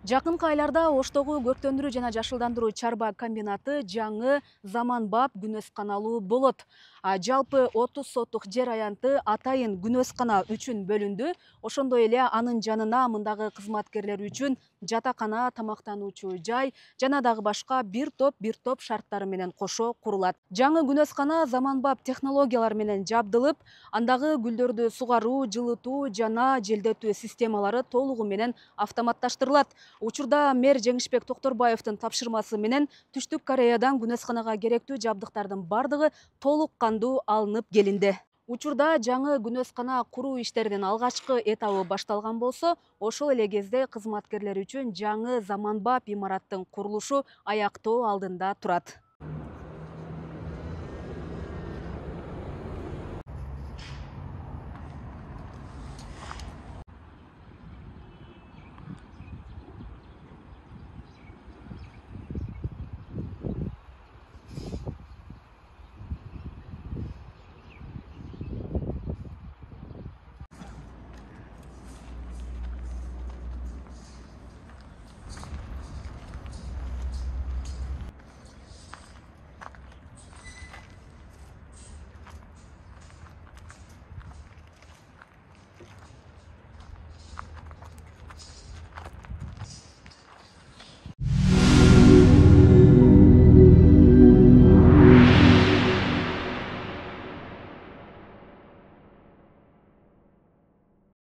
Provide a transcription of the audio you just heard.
Жакынкы айларда Оштогу көрктөндүрүү жана жашылдандыруу чарба комбинаты жаңы заманбап күнөсканалуу болот. Жалпы 30 соттук жер аянты атайын күнөскана үчүн бөлүндү. Ошондой эле анын жанына мындагы кызматкерлер үчүн жатакана, тамактануучу жай жана дагы башка бир топ шарттары менен кошо курулат. Жаңы күнөскана заманбап технологиялар менен жабдылып, андагы гүлдөрдү сугаруу, жылытуу жана желдетүү системалары толугу менен автоматташтырылат. Учурда мэр Жеңишбек Токторбаевдин тапшырмасы менен Түштүк Кореядан күнөсканага керектүү жабдыктардын бардыгы толук кандуу алынып келинди. Учурда жаңы күнөскана куруу иштеринин алгачкы этабы башталган болсо, ошол эле кезде кызматкерлер үчүн жаңы заманбап имараттын курулушу аяктоо алдында турат.